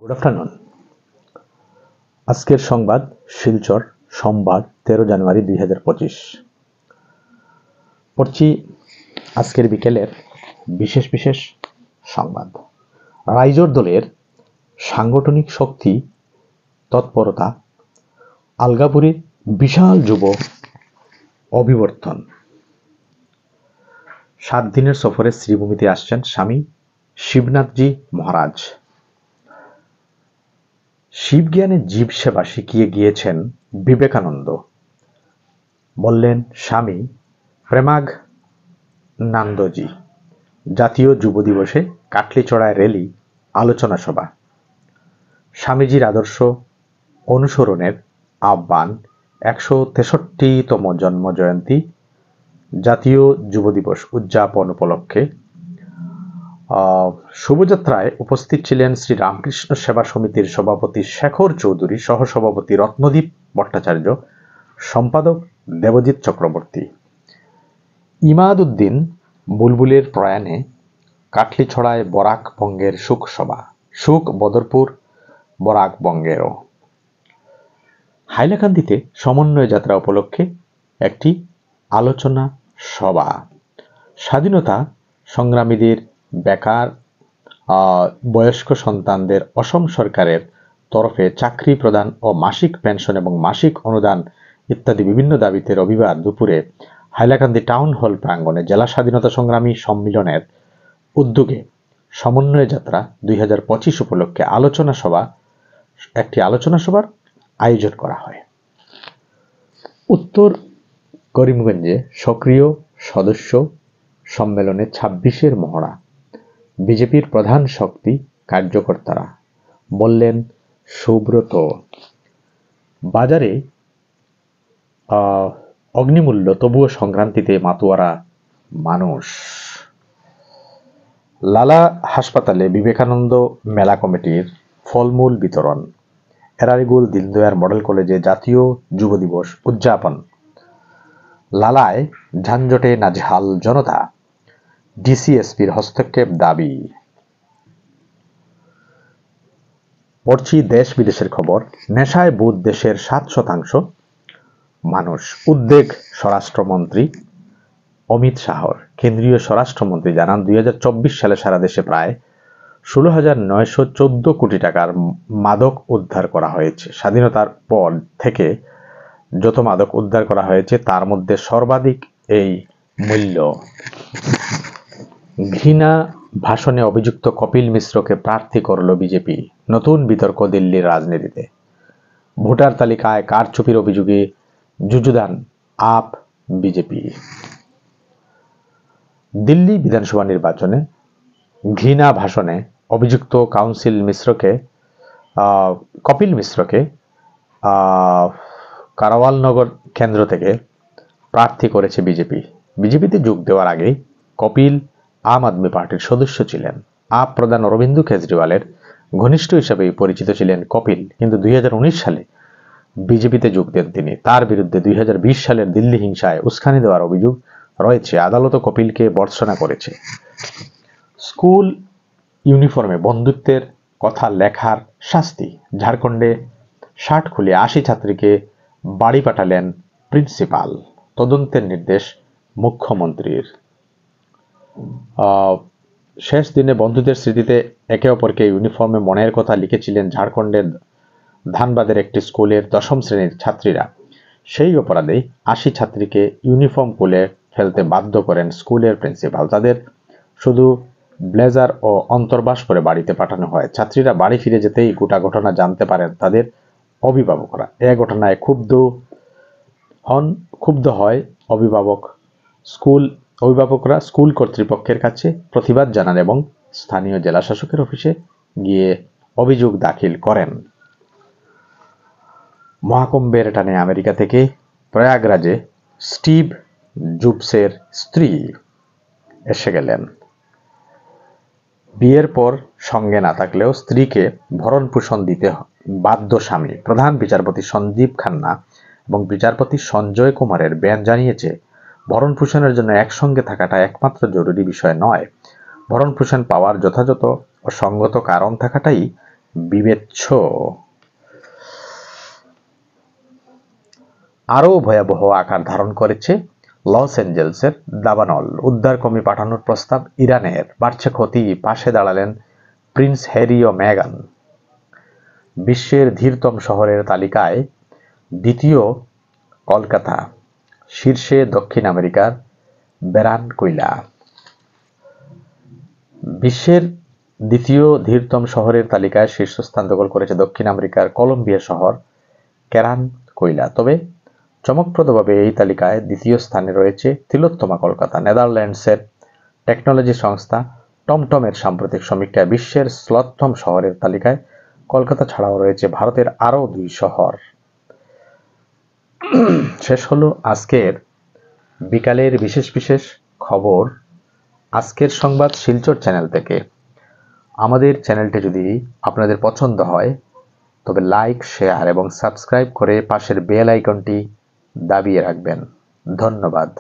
Good afternoon. আজকের সংবাদ শিলচর, সোমবার 13 জানুয়ারি 2025। পড়ছি আজকের বিকেলের বিশেষ বিশেষ সংবাদ। রাইজোর দলের সাংগঠনিক শক্তি, তৎপরতা, আলগাপুরীর বিশাল যুব অভিবর্তন। 7 দিনের সফরে শ্রীভূমিতে আসছেন স্বামী শিবনাথজি মহারাজ। শিবজ্ঞানে জীব সেবা শিখিয়ে গিয়েছেন বিবেকানন্দ, বললেন স্বামী প্রেমাগনান্দজি। জাতীয় যুব দিবসে কাটলিচড়ায় র্যালি, আলোচনা সভা। স্বামীজির আদর্শ অনুসরণের আহ্বান 163তম জন্ম জয়ন্তী জাতীয় যুব দিবস উদযাপন উপলক্ষে শুভযাত্রায় উপস্থিত ছিলেন শ্রী রামকৃষ্ণ সেবা সমিতির সভাপতি শেখর চৌধুরী, সহসভাপতি রত্নদীপ ভট্টাচার্য, সম্পাদক দেবজিৎ চক্রবর্তী। ইমাদ উদ্দিন বুলবুলের প্রয়াণে কাটলিছড়ায় বরাক বঙ্গের শোক সভা, শোক বদরপুর বরাক বঙ্গেরও। হাইলাকান্দিতে সমন্বয় যাত্রা উপলক্ষে একটি আলোচনা সভা। স্বাধীনতা সংগ্রামীদের, বেকার বয়স্ক সন্তানদের অসম সরকারের তরফে চাকরি প্রদান ও মাসিক পেনশন এবং মাসিক অনুদান ইত্যাদি বিভিন্ন দাবিতে রবিবার দুপুরে হাইলাকান্দি টাউন হল প্রাঙ্গণে জেলা স্বাধীনতা সংগ্রামী সম্মিলনের উদ্যোগে সমন্বয় যাত্রা 2025 উপলক্ষে একটি আলোচনা সভার আয়োজন করা হয়। উত্তর করিমগঞ্জে সক্রিয় সদস্য সম্মেলনে 26-এর মহড়া। বিজেপির প্রধান শক্তি কার্যকর্তারা, বললেন সুব্রত। বাজারে অগ্নিমূল্য, তবুও সংক্রান্তিতে মাতোয়ারা মানুষ। লালা হাসপাতালে বিবেকানন্দ মেলা কমিটির ফলমূল বিতরণ। এরারিগুল দীনদয়াল মডেল কলেজে জাতীয় যুব দিবস উদযাপন। লালায় যানজটে নাজেহাল জনতা, ডিসিএসপির হস্তক্ষেপ দাবি। পড়ছি দেশ বিদেশের খবর। নেশায় বুঁদ দেশের 7% মানুষ, উদ্বেগ স্বরাষ্ট্রমন্ত্রী অমিত শাহর। কেন্দ্রীয় স্বরাষ্ট্রমন্ত্রী জানান 2024 সালে সারা দেশে প্রায় 16,914 কোটি টাকার মাদক উদ্ধার করা হয়েছে। স্বাধীনতার পর থেকে যত মাদক উদ্ধার করা হয়েছে তার মধ্যে সর্বাধিক এই মূল্য। ঘৃণা ভাষণে অভিযুক্ত কপিল মিশ্রকে প্রার্থী করল বিজেপি। নতুন বিতর্ক দিল্লির রাজনীতিতে। ভোটার তালিকায় কারচুপির অভিযোগে যুযুধান আপ বিজেপি। দিল্লি বিধানসভা নির্বাচনে ঘৃণা ভাষণে অভিযুক্ত কপিল মিশ্রকে কারাওয়ালনগর কেন্দ্র থেকে প্রার্থী করেছে বিজেপি। বিজেপিতে যোগ দেওয়ার আগেই কপিল আম আদমি পার্টির সদস্য ছিলেন। আপ প্রধান অরবিন্দ কেজরিওয়ালের ঘনিষ্ঠ হিসেবেই পরিচিত ছিলেন কপিল, কিন্তু 2019 সালে বিজেপিতে যোগ দেন তিনি। তার বিরুদ্ধে 2020 সালের দিল্লি হিংসায় উস্কানি দেওয়ার অভিযোগ রয়েছে। আদালত কপিলকে বর্জনা করেছে। স্কুল ইউনিফর্মে বন্ধুত্বের কথা লেখার শাস্তি। ঝাড়খণ্ডে শার্ট খুলে 80 ছাত্রীকে বাড়ি পাঠালেন প্রিন্সিপাল। তদন্তের নির্দেশ মুখ্যমন্ত্রীর। শেষ দিনে বন্ধুদের স্মৃতিতে একে অপরকে ইউনিফর্মে মনের কথা লিখেছিলেন ঝাড়খণ্ডের ধানবাদের একটি স্কুলের 10ম শ্রেণীর ছাত্রীরা। সেই অপরাধেই 80 ছাত্রীকে ইউনিফর্ম খুলে ফেলতে বাধ্য করেন স্কুলের প্রিন্সিপাল। তাদের শুধু ব্লেজার ও অন্তর্বাস করে বাড়িতে পাঠানো হয়। ছাত্রীরা বাড়ি ফিরে যেতেই গোটা ঘটনা জানতে পারেন তাদের অভিভাবকরা। এ ঘটনায় ক্ষুব্ধ হয় অভিভাবকরা স্কুল কর্তৃপক্ষের কাছে প্রতিবাদ জানান এবং স্থানীয় জেলা শাসকের অফিসে গিয়ে অভিযোগ দাখিল করেন। মহাকুম্ভের টানে আমেরিকা থেকে প্রয়াগরাজে স্টিভ জবসের স্ত্রী এসে গেলেন। বিয়ের পর সঙ্গে না থাকলেও স্ত্রীকে ভরণ পোষণ দিতে বাধ্য স্বামী। প্রধান বিচারপতি সঞ্জীব খান্না এবং বিচারপতি সঞ্জয় কুমারের বেঞ্চ জানিয়েছে, ভরণ পোষণের জন্য একসঙ্গে থাকাটা একমাত্র জরুরি বিষয় নয়। ভরণ পোষণ পাওয়ার যথাযথ ও সঙ্গত কারণ থাকাটাই বিবেচ্য। আরও ভয়াবহ আকার ধারণ করেছে লস অ্যাঞ্জেলসের দাবানল। উদ্ধার কর্মী পাঠানোর প্রস্তাব ইরানের, বাড়ছে ক্ষতি, পাশে দাঁড়ালেন প্রিন্স হ্যারি ও মেগান। বিশ্বের ধীরতম শহরের তালিকায় দ্বিতীয় কলকাতা, শীর্ষে দক্ষিণ আমেরিকার ব্যারানকুইলা। বিশ্বের দ্বিতীয় ধীরতম শহরের তালিকায় শীর্ষস্থান দখল করেছে দক্ষিণ আমেরিকার কলম্বিয়া শহর ক্যারানকুইলা। তবে চমকপ্রদভাবে এই তালিকায় দ্বিতীয় স্থানে রয়েছে তিলোত্তমা কলকাতা। নেদারল্যান্ডসের টেকনোলজি সংস্থা টমটমের সাম্প্রতিক সমীক্ষায় বিশ্বের শ্লথতম শহরের তালিকায় কলকাতা ছাড়াও রয়েছে ভারতের আরও 2 শহর। শেষ হলো আজকের বিকালের বিশেষ বিশেষ খবর আজকের সংবাদ শিলচর চ্যানেল থেকে। আমাদের চ্যানেলটি যদি আপনাদের পছন্দ হয় তবে লাইক, শেয়ার এবং সাবস্ক্রাইব করে পাশের বেল আইকনটি দাবিয়ে রাখবেন। ধন্যবাদ।